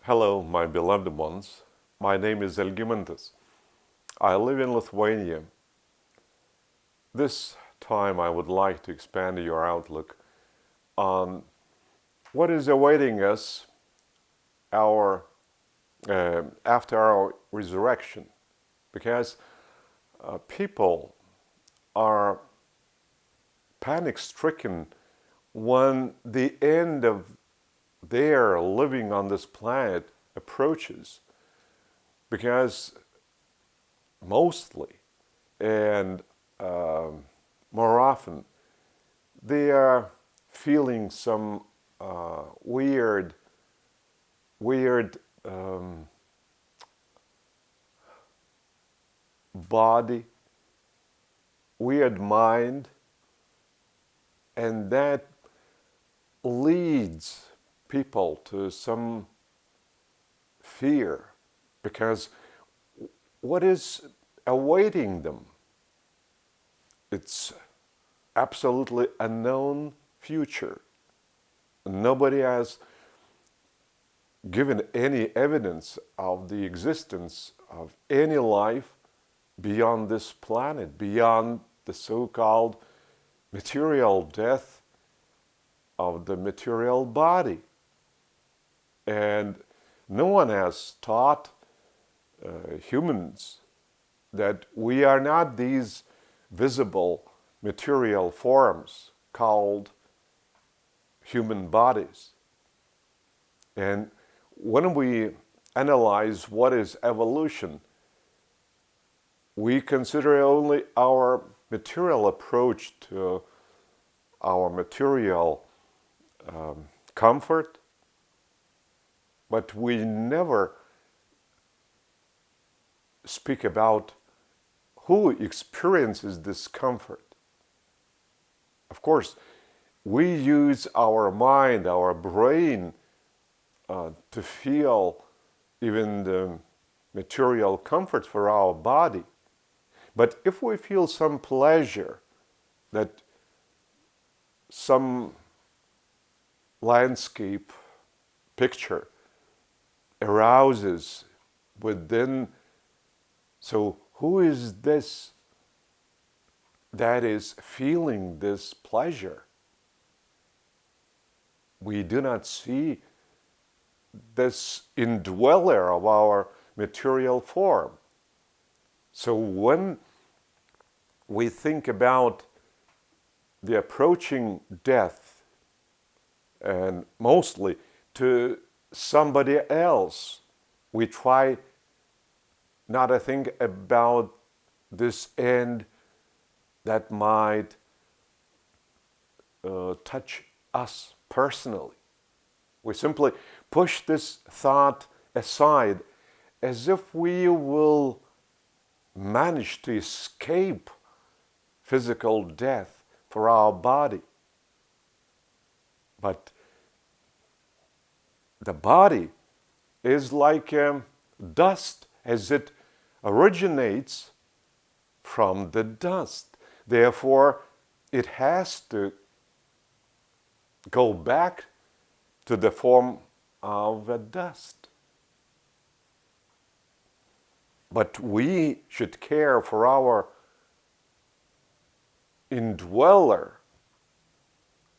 Hello, my beloved ones. My name is Algimantas. I live in Lithuania. This time I would like to expand your outlook on what is awaiting us after our resurrection. Because people are panic-stricken when the end of their living on this planet approaches, because mostly and more often they are feeling some weird body, weird mind, and that leads people to some fear, because what is awaiting them? It's absolutely unknown future. Nobody has given any evidence of the existence of any life beyond this planet, beyond the so-called material death of the material body. And no one has taught humans that we are not these visible material forms called human bodies. And when we analyze what is evolution, we consider only our material approach to our material comfort, but we never speak about who experiences this comfort. Of course, we use our mind, our brain, to feel even the material comfort for our body. But if we feel some pleasure, that some landscape picture arouses within, so who is this that is feeling this pleasure? We do not see this indweller of our material form. So when we think about the approaching death, and mostly to somebody else, we try not to think about this end that might touch us personally. We simply push this thought aside as if we will manage to escape physical death for our body. But the body is like dust, as it originates from the dust. Therefore, it has to go back to the form of a dust. But we should care for our indweller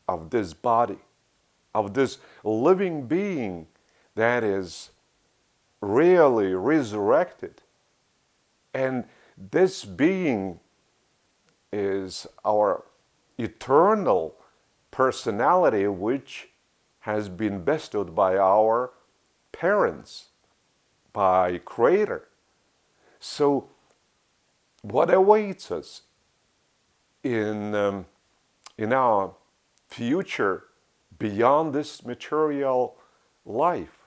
of this body, of this living being that is really resurrected. And this being is our eternal personality, which has been bestowed by our parents, by Creator. So what awaits us in our future beyond this material life?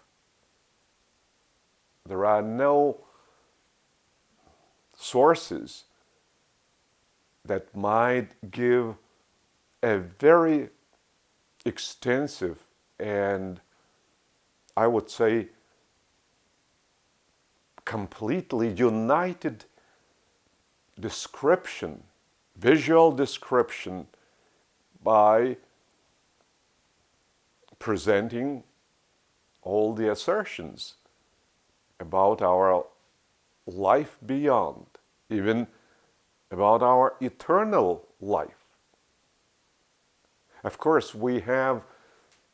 There are no sources that might give a very extensive and, I would say, completely united description, visual description, by presenting all the assertions about our life beyond, even about our eternal life. Of course, we have,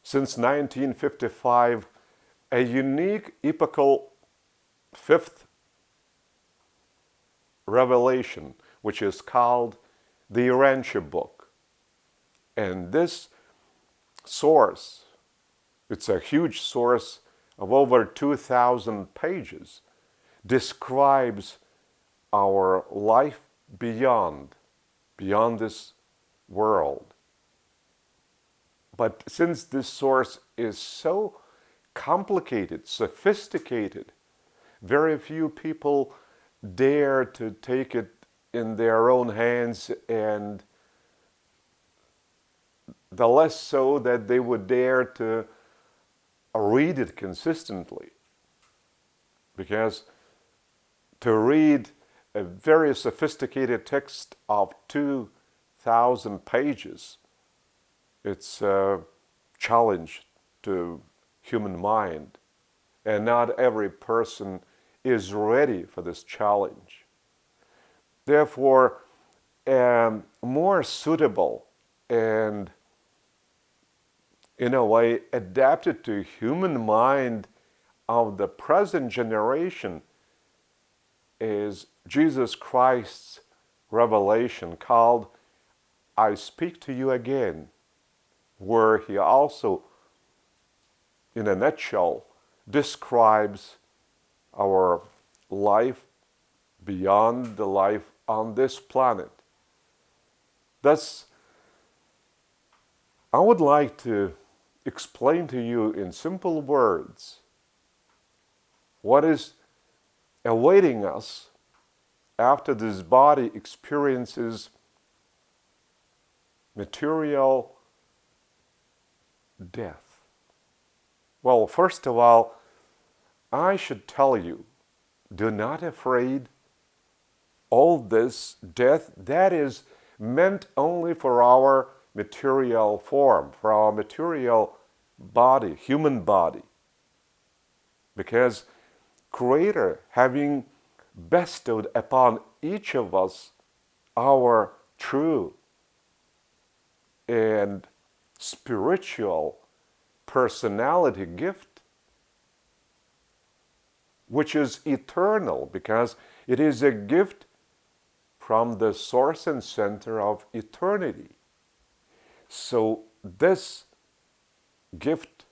since 1955, a unique epochal fifth revelation, which is called the Urantia book. And this source, it's a huge source of over 2,000 pages, describes our life beyond this world. But since this source is so complicated, sophisticated, very few people dare to take it in their own hands, and the less so that they would dare to read it consistently. Because to read a very sophisticated text of 2,000 pages, it's a challenge to human mind, and not every person is ready for this challenge. Therefore, more suitable and in a way adapted to human mind of the present generation is Jesus Christ's revelation called I Speak to You Again, where he also, in a nutshell, describes our life beyond the life on this planet. Thus, I would like to explain to you in simple words what is awaiting us after this body experiences material death. Well, first of all, I should tell you, do not afraid. All this death, that is meant only for our material form, for our material body, human body. Because Creator, having bestowed upon each of us our true and spiritual personality gift, which is eternal, because it is a gift from the source and center of eternity. So this gift,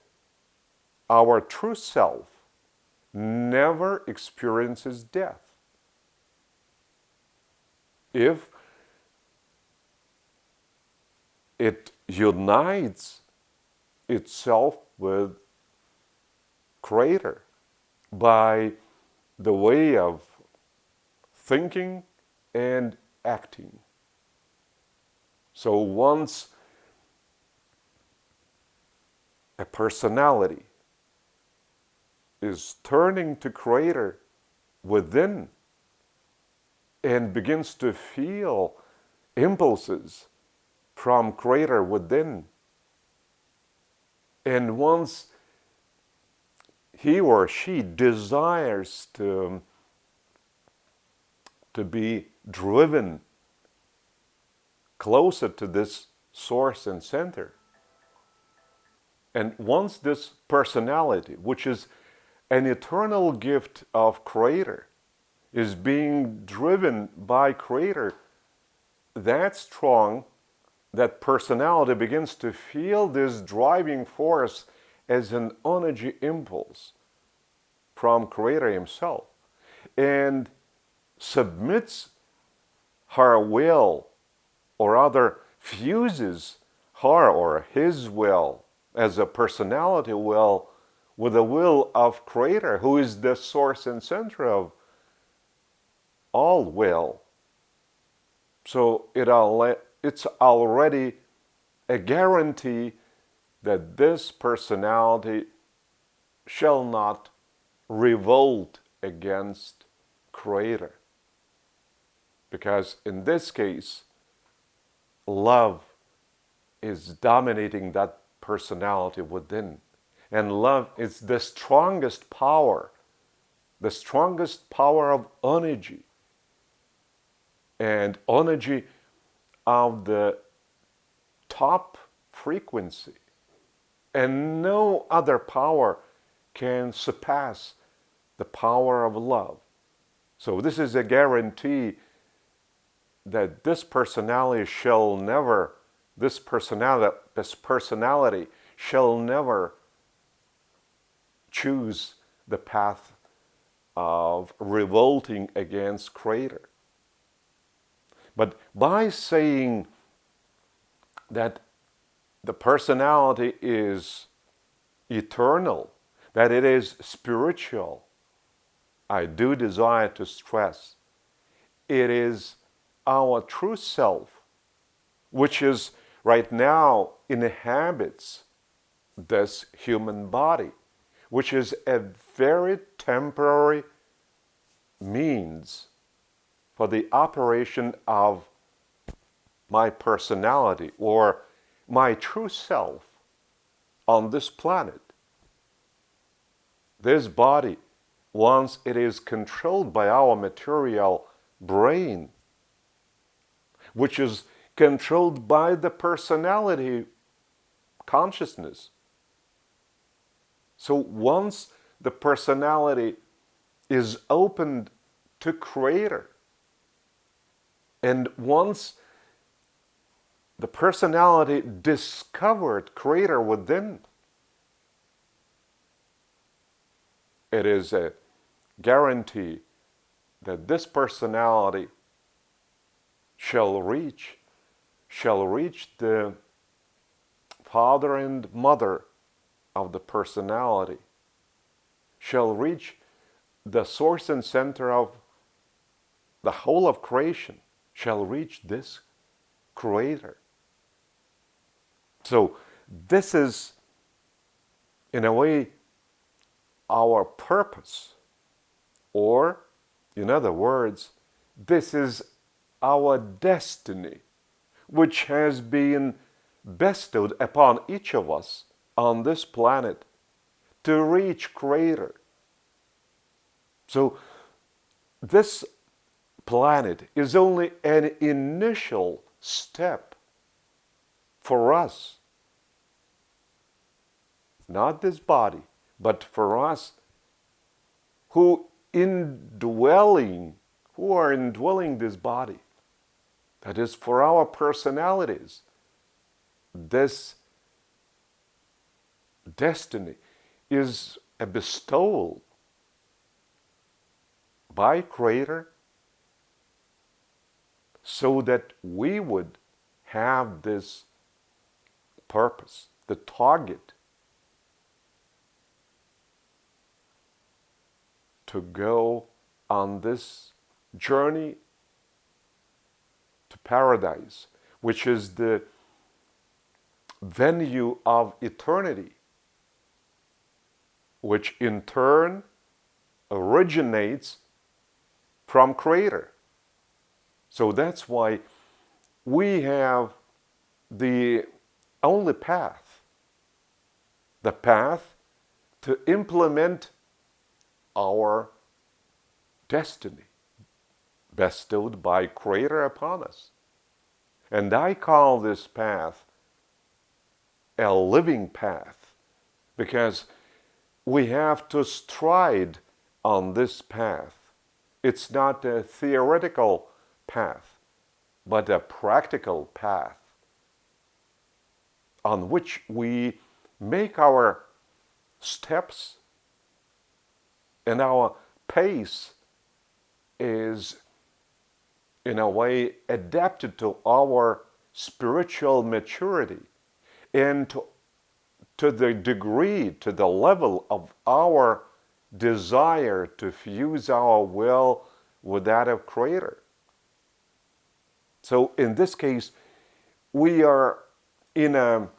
our true self, never experiences death. If it unites itself with Creator by the way of thinking and acting. So once a personality is turning to Creator within and begins to feel impulses from Creator within, and once he or she desires to be driven closer to this source and center, and once this personality, which is an eternal gift of Creator, is being driven by Creator that strong, that personality begins to feel this driving force as an energy impulse from Creator Himself, and submits her will, or rather fuses her or his will as a personality will with the will of Creator, who is the source and center of all will. So it's already a guarantee that this personality shall not revolt against Creator. Because in this case, love is dominating that personality within. And love is the strongest power of energy, and energy of the top frequency. And no other power can surpass the power of love. So this is a guarantee that this personality shall never choose the path of revolting against Creator. But by saying that the personality is eternal, that it is spiritual, I do desire to stress it is our true self, which is right now inhabits this human body, which is a very temporary means for the operation of my personality or my true self on this planet. This body, once it is controlled by our material brain, which is controlled by the personality consciousness. So once the personality is opened to Creator, and once the personality discovered Creator within, it is a guarantee that this personality shall reach the father and mother of the personality, shall reach the source and center of the whole of creation, shall reach this Creator. So this is, in a way, our purpose, or, in other words, this is our destiny, which has been bestowed upon each of us on this planet to reach Creator. So this planet is only an initial step for us, not this body, but for us who are indwelling this body. That is, for our personalities, this destiny is a bestowal by Creator so that we would have this purpose, the target, to go on this journey to paradise, which is the venue of eternity, which in turn originates from Creator. So that's why we have the only path, the path to implement our destiny bestowed by Creator upon us. And I call this path a living path, because we have to stride on this path. It's not a theoretical path, but a practical path on which we make our steps, and our pace is in a way adapted to our spiritual maturity and to the degree, to the level of our desire to fuse our will with that of Creator. So in this case, we are in a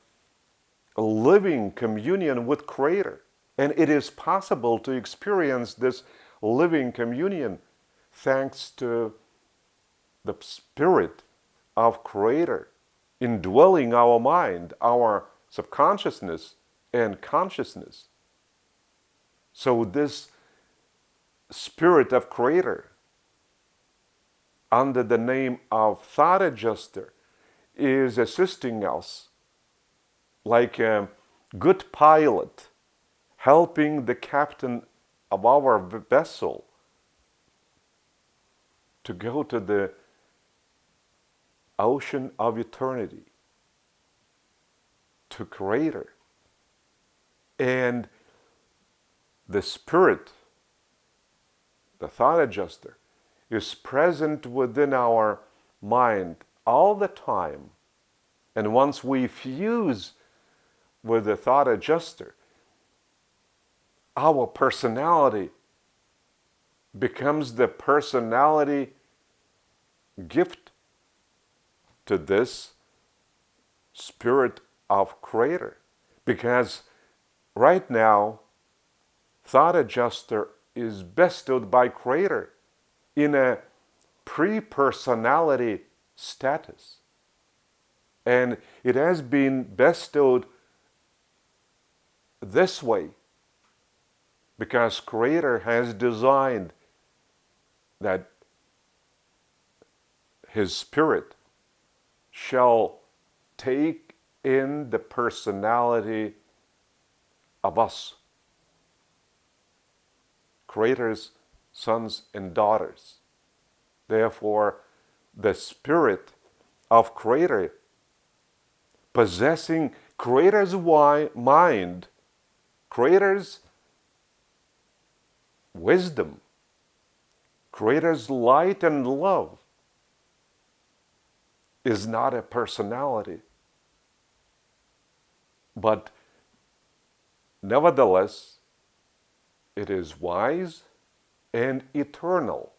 living communion with Creator. And it is possible to experience this living communion thanks to the Spirit of Creator indwelling our mind, our subconsciousness, and consciousness. So this spirit of creator, under the name of thought adjuster, is assisting us like a good pilot, helping the captain of our vessel to go to the ocean of eternity, to creator. And the spirit, the thought adjuster, is present within our mind all the time. And once we fuse with the thought adjuster, our personality becomes the personality gift to this spirit of creator. Because right now, thought adjuster is bestowed by creator in a pre-personality status. And it has been bestowed this way because creator has designed that his spirit shall take in the personality of us, creator's sons and daughters. Therefore, the spirit of creator, possessing creator's mind, creator's wisdom, creator's light and love, is not a personality, but nevertheless, it is wise and eternal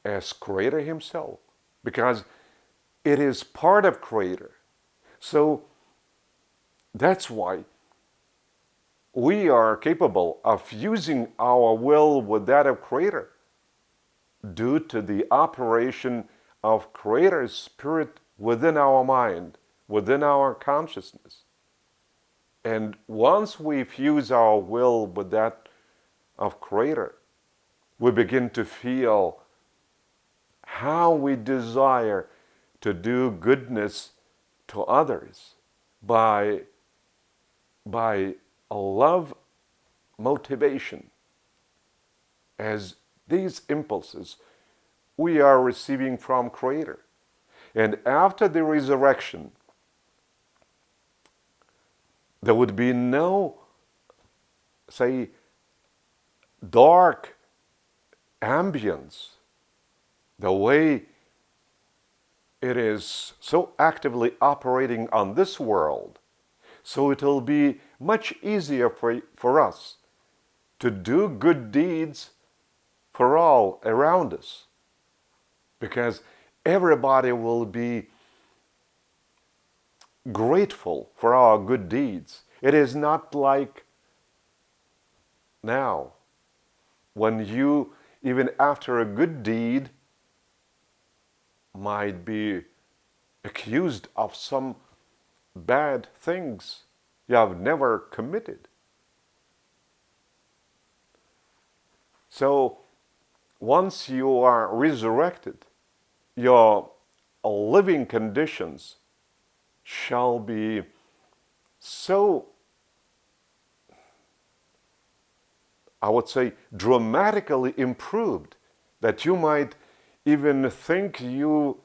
as creator himself, because it is part of creator. So that's why we are capable of fusing our will with that of creator due to the operation of creator's spirit within our mind, within our consciousness. And once we fuse our will with that of creator, we begin to feel how we desire to do goodness to others by a love motivation, as these impulses we are receiving from creator. And after the resurrection, there would be no, say, dark ambience, the way it is so actively operating on this world. So it will be much easier for us to do good deeds for all around us, because everybody will be grateful for our good deeds. It is not like now, when you, even after a good deed, might be accused of some bad things you have never committed. So once you are resurrected, your living conditions shall be so, I would say, dramatically improved that you might even think you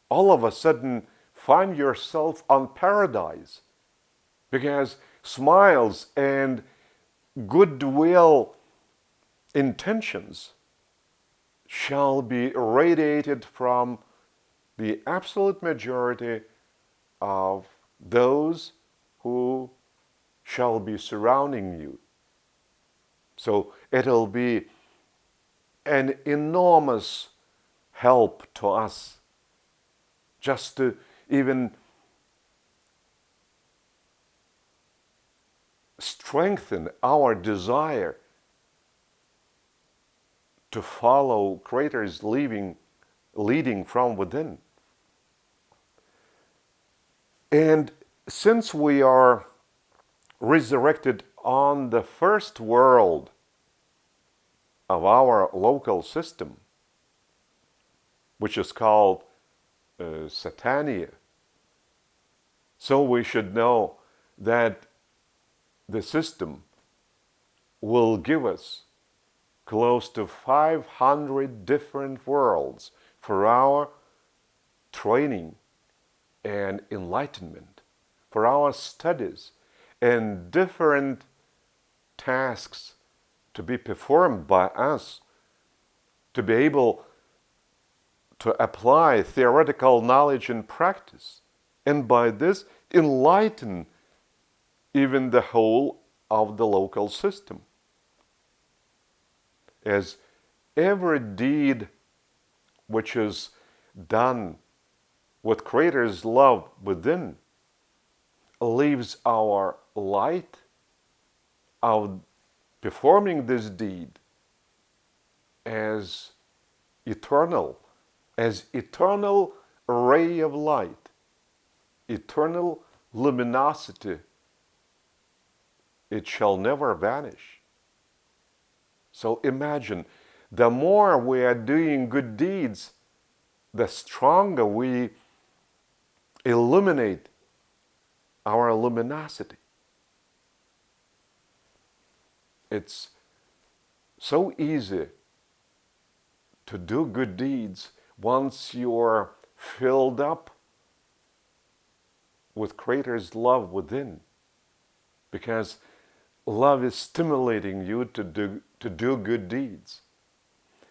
all of a sudden find yourself on paradise, because smiles and goodwill intentions shall be radiated from the absolute majority of those who shall be surrounding you. So it'll be an enormous help to us just to even strengthen our desire to follow creator's leading from within. And since we are resurrected on the first world of our local system, which is called Satania. So we should know that the system will give us close to 500 different worlds for our training and enlightenment, for our studies and different tasks to be performed by us, to be able to apply theoretical knowledge in practice, and by this enlighten even the whole of the local system. As every deed which is done with Creator's love within leaves our light of performing this deed as eternal ray of light, eternal luminosity. It shall never vanish. So imagine, the more we are doing good deeds, the stronger we illuminate our luminosity. It's so easy to do good deeds once you're filled up with Creator's love within, because love is stimulating you to do good deeds.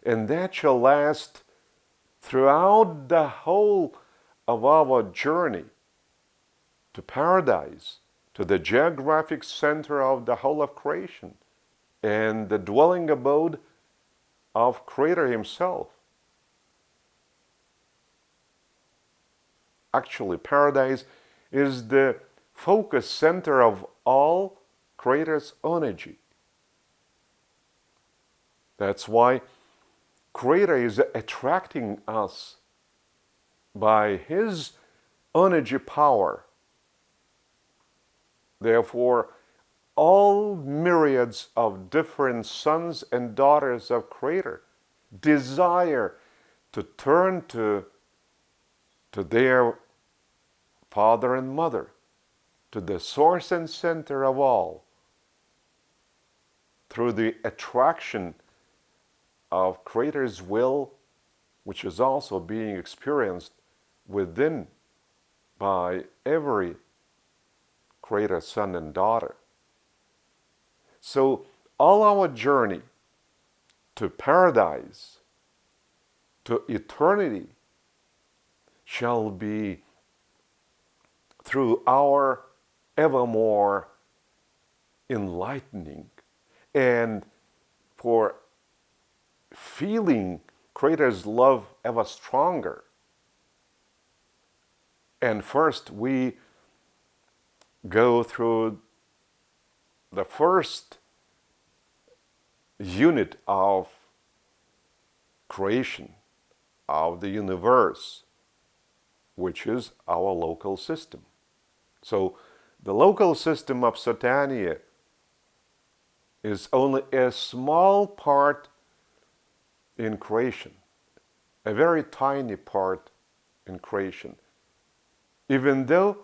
And that shall last throughout the whole of our journey to paradise, to the geographic center of the whole of creation, and the dwelling abode of Creator Himself. Actually, paradise is the focus center of all Creator's energy. That's why Creator is attracting us by His energy power. Therefore, all myriads of different sons and daughters of Creator desire to turn to their father and mother, to the source and center of all, through the attraction of Creator's will, which is also being experienced within by every Creator son and daughter. So all our journey to paradise, to eternity, shall be through our evermore enlightening and for feeling Creator's love ever stronger. And first we go through the first unit of creation, of the universe, which is our local system. So the local system of Satania is only a small part in creation, a very tiny part in creation, even though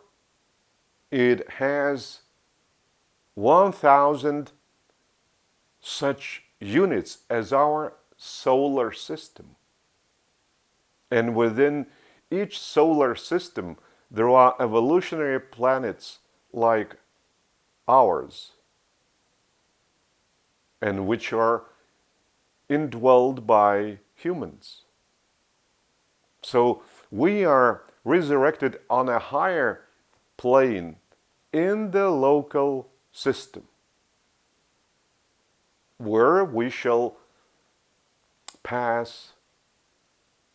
it has 1,000 such units as our solar system. And within each solar system, there are evolutionary planets like ours, and which are indwelled by humans. So we are resurrected on a higher plane in the local system, where we shall pass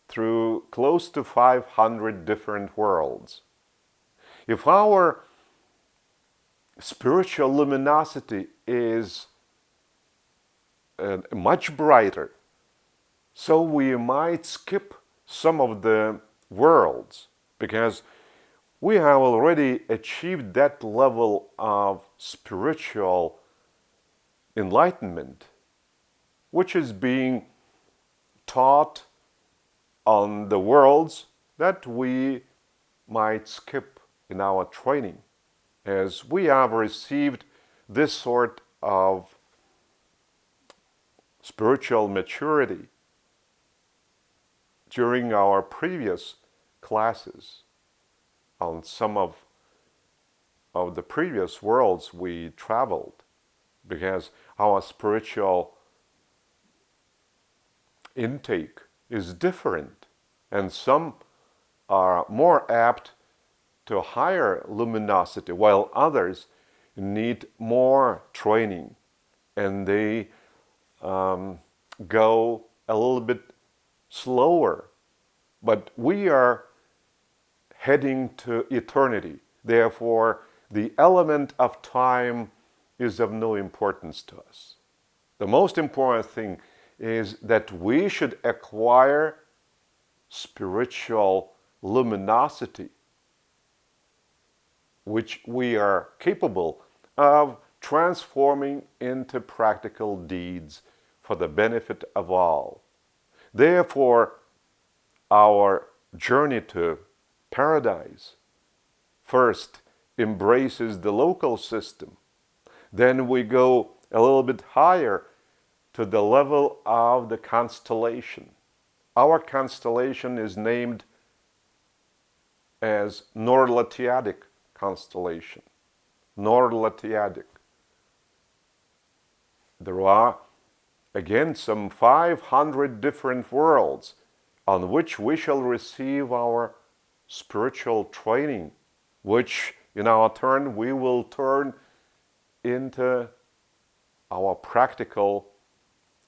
through close to 500 different worlds. If our spiritual luminosity is much brighter, so we might skip some of the worlds, because we have already achieved that level of spiritual enlightenment, which is being taught on the worlds that we might skip in our training, as we have received this sort of spiritual maturity during our previous classes on some of the previous worlds we traveled, because our spiritual intake is different, and some are more apt to higher luminosity, while others need more training, and they go a little bit slower. But we are heading to eternity. Therefore, the element of time is of no importance to us. The most important thing is that we should acquire spiritual luminosity, which we are capable of transforming into practical deeds for the benefit of all. Therefore, our journey to paradise first embraces the local system. Then we go a little bit higher to the level of the constellation. Our constellation is named as Nordlatiadic constellation. Nordlatiadic. There are, again, some 500 different worlds on which we shall receive our spiritual training, which in our turn we will turn into our practical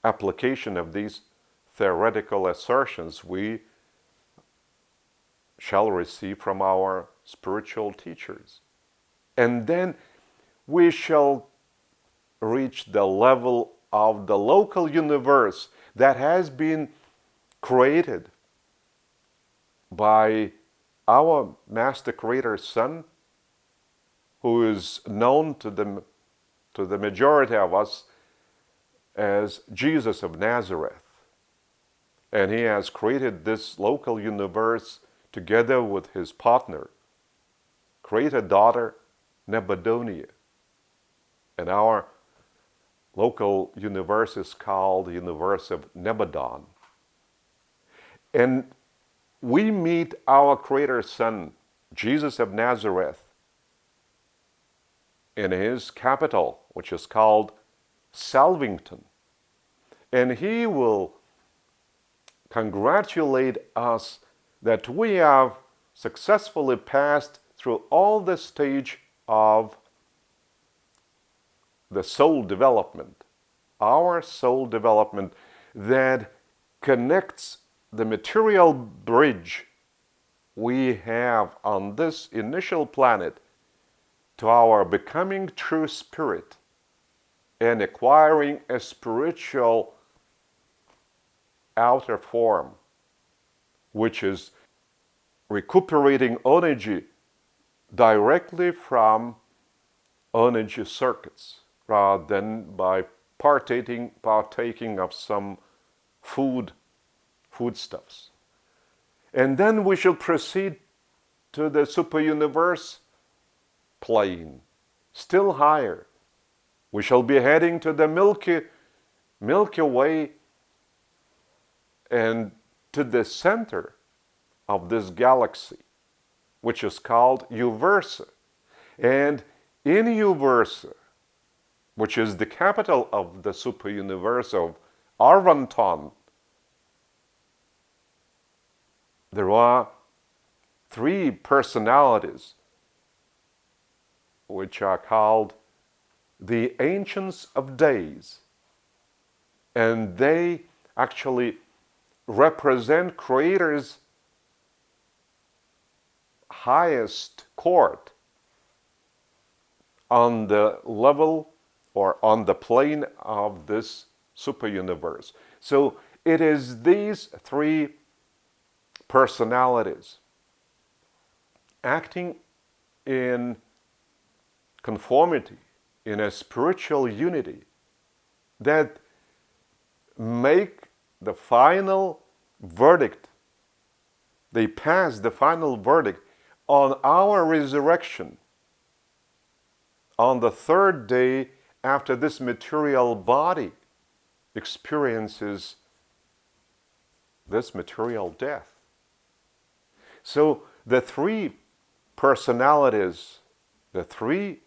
application of these theoretical assertions we shall receive from our spiritual teachers. And then we shall reach the level of the local universe that has been created by our Master Creator Son, who is known to the majority of us as Jesus of Nazareth. And he has created this local universe together with his partner, created daughter Nebuchadnezzar. And our local universe is called the universe of Nebadon. And we meet our Creator Son, Jesus of Nazareth, in his capital, which is called Salvington. And he will congratulate us that we have successfully passed through all the stage of the soul development, our soul development that connects the material bridge we have on this initial planet to our becoming true spirit and acquiring a spiritual outer form, which is recuperating energy directly from energy circuits, rather than by partaking of some foodstuffs. And then we shall proceed to the superuniverse plane, still higher. We shall be heading to the Milky Way and to the center of this galaxy, which is called Uversa. And in Uversa, which is the capital of the superuniverse of Arvanton, there are three personalities which are called the Ancients of Days. And they actually represent Creator's highest court on the level or on the plane of this superuniverse. So it is these three personalities acting in conformity, in a spiritual unity that make the final verdict. They pass the final verdict on our resurrection on the third day after this material body experiences this material death. So the three personalities, the three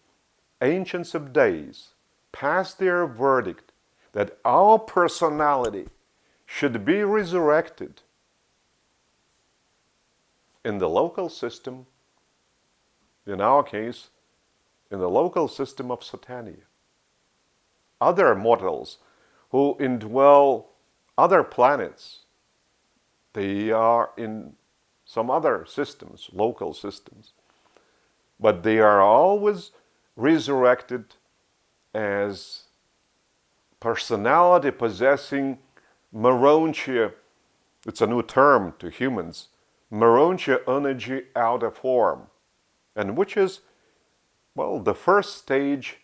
ancients of days, pass their verdict that our personality should be resurrected in the local system, in our case, in the local system of Satania. Other mortals who indwell other planets, they are in some other systems, local systems, but they are always resurrected as personality possessing Marontia. It's a new term to humans, Marontia energy out of form, and which is, well, the first stage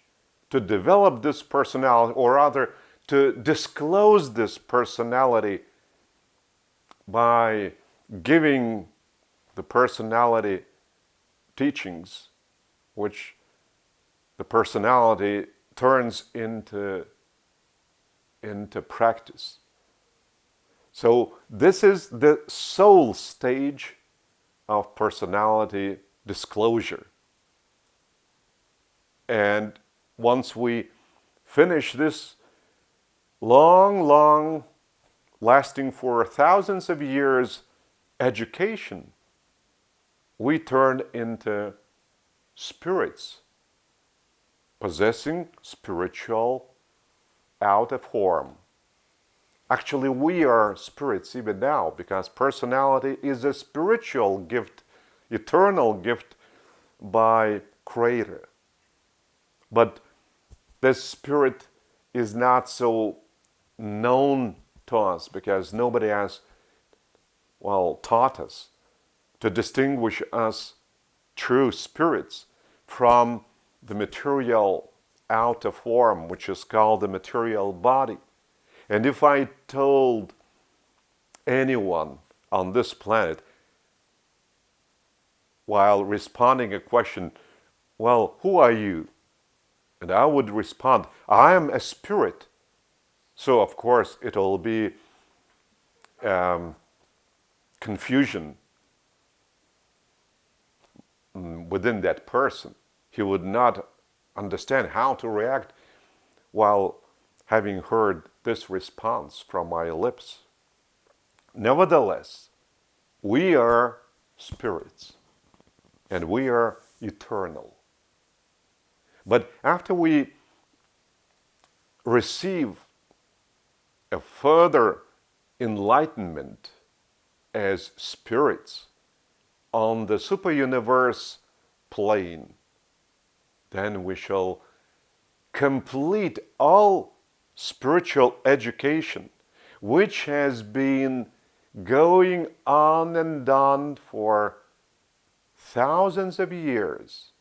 to develop this personality, or rather to disclose this personality by giving the personality teachings, which the personality turns into practice. So this is the soul stage of personality disclosure. And once we finish this long, lasting for thousands of years education, we turn into spirits, possessing spiritual out of form. Actually, we are spirits even now, because personality is a spiritual gift, eternal gift by Creator. But this spirit is not so known to us, because nobody has, well, taught us to distinguish us true spirits from the material out of form, which is called the material body. And if I told anyone on this planet, while responding a question, well, who are you? And I would respond, I am a spirit. So of course it will be confusion within that person. He would not understand how to react while having heard this response from my lips. Nevertheless, we are spirits and we are eternal. But after we receive a further enlightenment as spirits on the superuniverse plane, then we shall complete all spiritual education, which has been going on and on for thousands of years,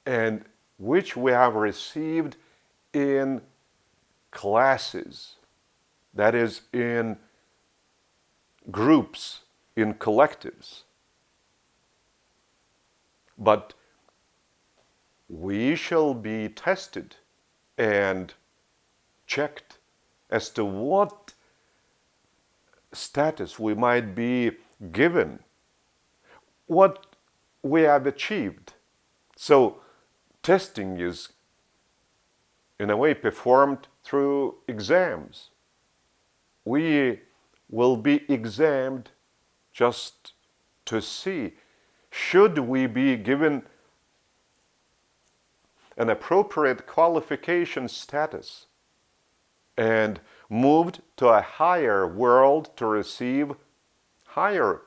and which we have received in classes, that is, in groups, in collectives. But we shall be tested and checked as to what status we might be given, what we have achieved. So testing is, in a way, performed through exams. We will be examined just to see, should we be given an appropriate qualification status and moved to a higher world to receive higher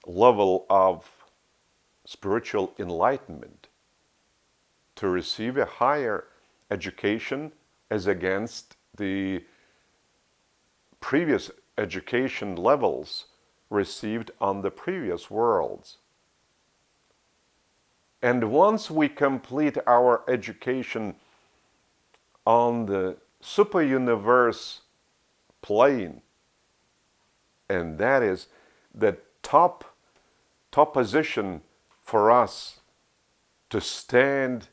level of spiritual enlightenment, to receive a higher education as against the previous education levels received on the previous worlds. And once we complete our education on the super-universe plane, and that is the top position for us to stand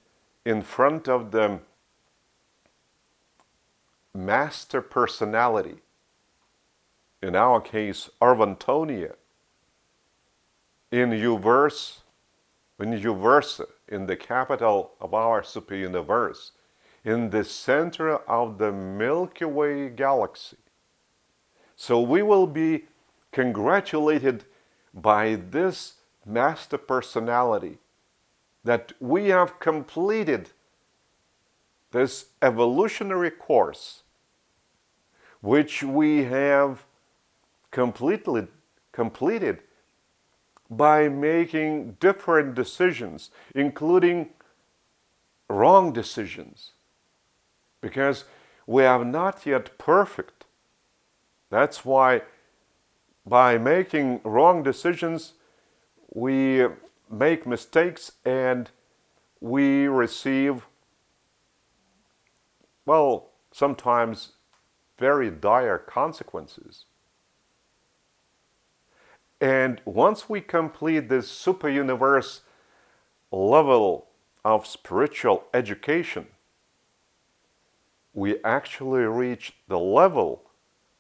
in front of the master personality, in our case, Arvantonia, in Uversa, in the capital of our super-universe, in the center of the Milky Way galaxy. So we will be congratulated by this master personality that we have completed this evolutionary course, which we have completed by making different decisions, including wrong decisions, because we are not yet perfect. That's why by making wrong decisions, we make mistakes and we receive, well, sometimes very dire consequences. And once we complete this super-universe level of spiritual education, we actually reach the level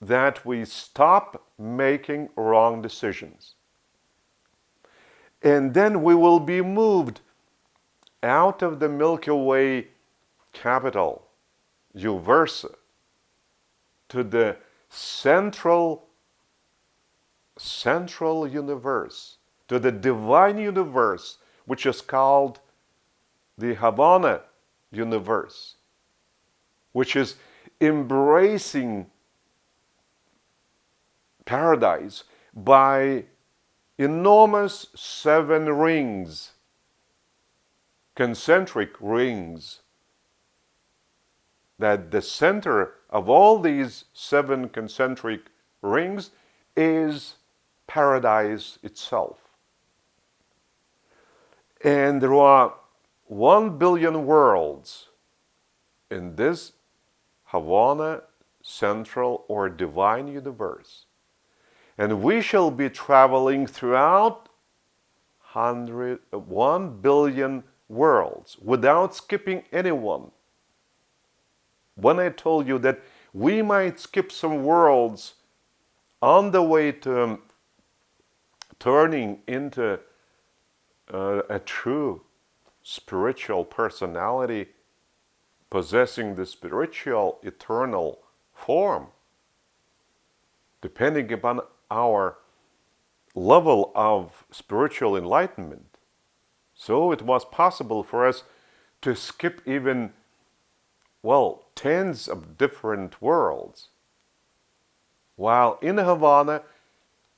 that we stop making wrong decisions. And then we will be moved out of the Milky Way capital, Uversa, to the central universe, to the divine universe, which is called the Havana universe, which is embracing paradise by enormous 7 rings, concentric rings, that the center of all these 7 concentric rings is paradise itself. And there are 1 billion worlds in this Havana central or divine universe. And we shall be traveling throughout 1 billion worlds without skipping any one. When I told you that we might skip some worlds on the way to turning into a true spiritual personality, possessing the spiritual eternal form, depending upon our level of spiritual enlightenment. So it was possible for us to skip even, well, tens of different worlds. While in Havana,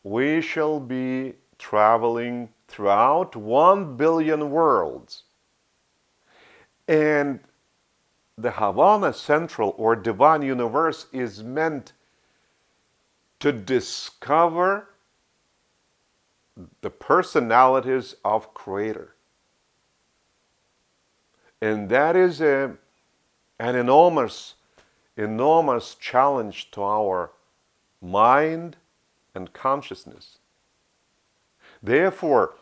we shall be traveling throughout 1 billion worlds. And the Havana Central or Divine Universe is meant to discover the personalities of Creator. And that is an enormous challenge to our mind and consciousness. Therefore,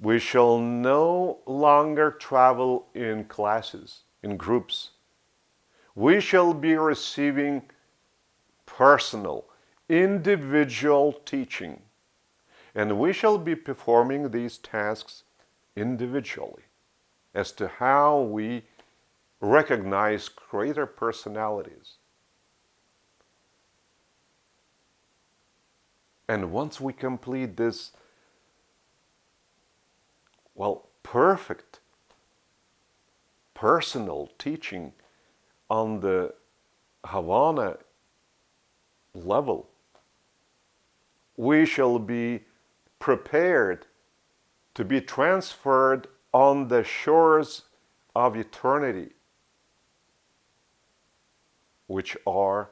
we shall no longer travel in classes, in groups. We shall be receiving personal, individual teaching, and we shall be performing these tasks individually as to how we recognize greater personalities. And once we complete this, well, perfect personal teaching on the Havana level, we shall be prepared to be transferred on the shores of eternity, which are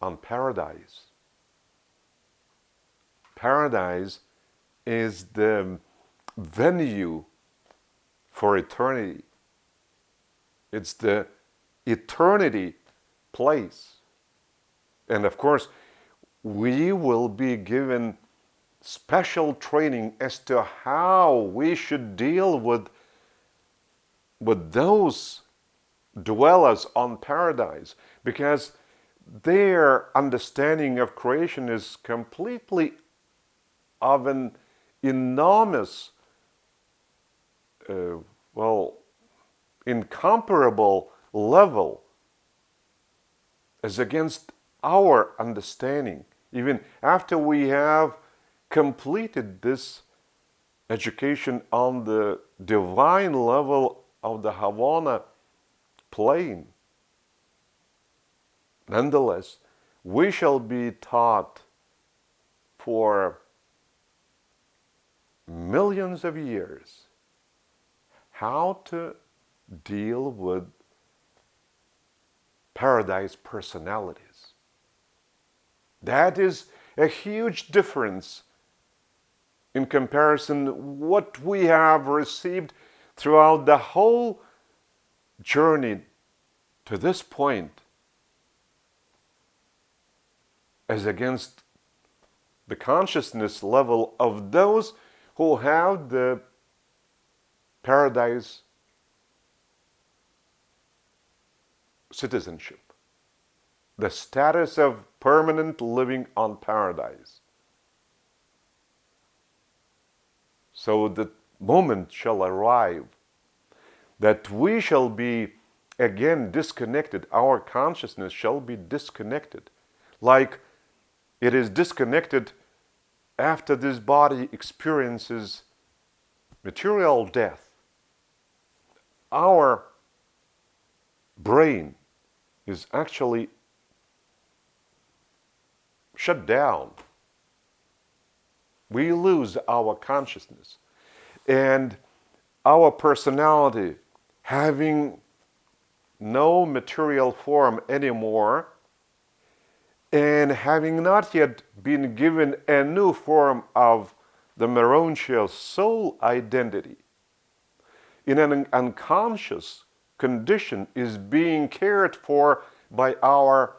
on Paradise. paradise is the venue for eternity. It's the eternity place. And of course, we will be given special training as to how we should deal with those dwellers on paradise, because their understanding of creation is completely of an enormous, incomparable level as against our understanding. Even after we have completed this education on the divine level of the Havana plane, nonetheless, we shall be taught for millions of years how to deal with paradise personalities. That is a huge difference in comparison what we have received throughout the whole journey to this point, as against the consciousness level of those who have the paradise citizenship, the status of permanent living on paradise. So the moment shall arrive that we shall be again disconnected, our consciousness shall be disconnected, like it is disconnected after this body experiences material death. Our brain is actually shut down. We lose our consciousness. And our personality, having no material form anymore, and having not yet been given a new form of the Merontial soul identity, in an unconscious condition is being cared for by our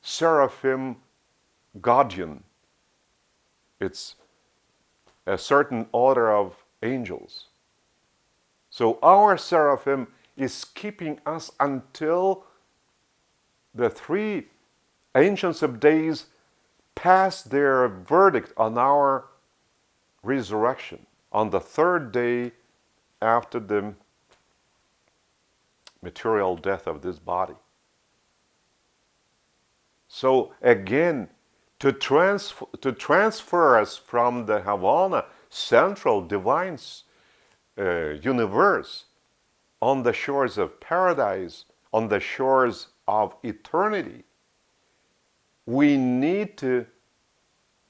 seraphim guardian. It's a certain order of angels. So our seraphim is keeping us until the three Ancients of Days pass their verdict on our resurrection on the third day after the material death of this body. So again, to transfer us from the Havana central divine universe on the shores of paradise, on the shores of eternity, we need to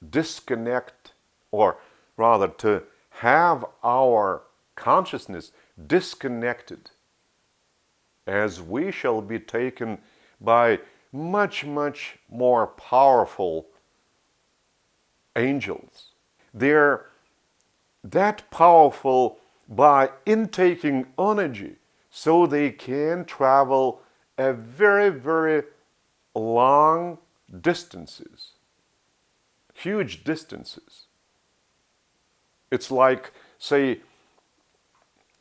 disconnect, or rather to have our consciousness disconnected, as we shall be taken by much, much more powerful angels. They're that powerful by intaking energy, so they can travel a very, very long distances, huge distances. It's like, say,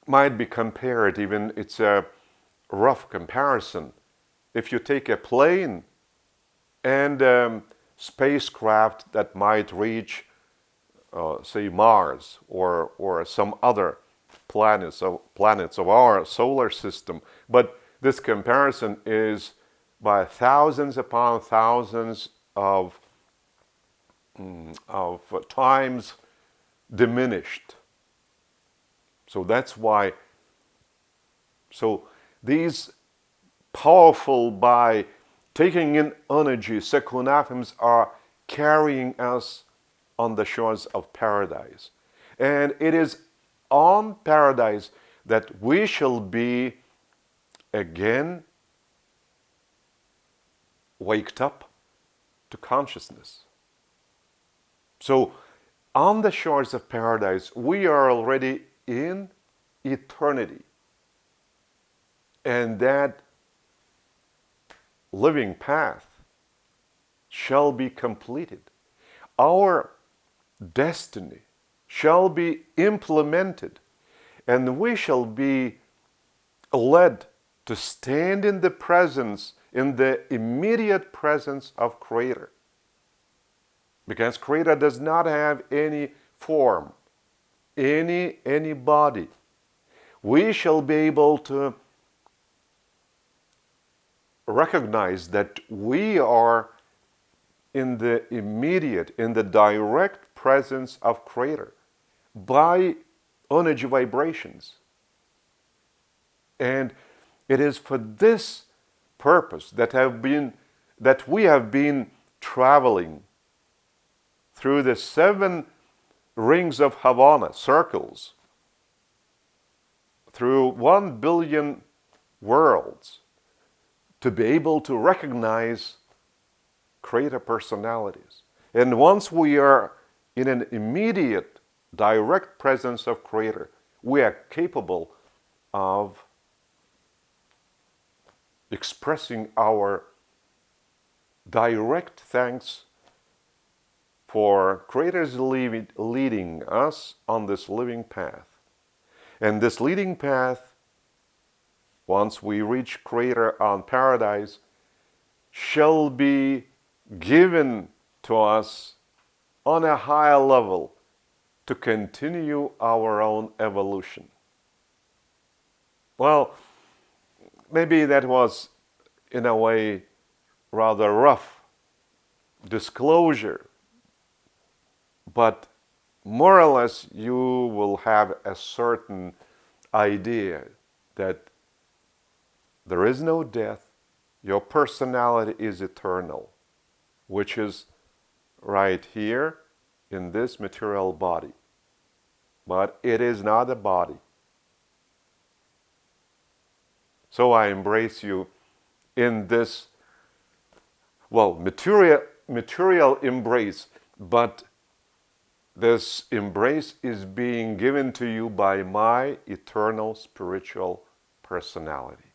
might be compared, even it's a rough comparison. If you take a plane and a spacecraft that might reach, say, Mars or some other planets of our solar system, but this comparison is by thousands upon thousands of times diminished. So that's why. So these powerful, by taking in energy, Sekunaphims are carrying us on the shores of paradise. And it is on paradise that we shall be again waked up to consciousness. So on the shores of paradise, we are already in eternity. And that living path shall be completed. Our destiny shall be implemented, and we shall be led to stand in the presence, in the immediate presence of Creator. Because Creator does not have any form, any body. We shall be able to recognize that we are in the immediate, in the direct presence of Creator by energy vibrations. And it is for this purpose that we have been traveling through the 7 rings of Havana, circles, through 1 billion worlds, to be able to recognize Creator personalities. And once we are in an immediate, direct presence of Creator, we are capable of expressing our direct thanks for Creator's leading us on this living path. And this leading path, once we reach Creator on Paradise, shall be given to us on a higher level to continue our own evolution. Well, maybe that was, in a way, rather rough disclosure, but more or less you will have a certain idea that there is no death, your personality is eternal, which is right here in this material body. But it is not a body. So I embrace you in this, material embrace, but this embrace is being given to you by my eternal spiritual personality.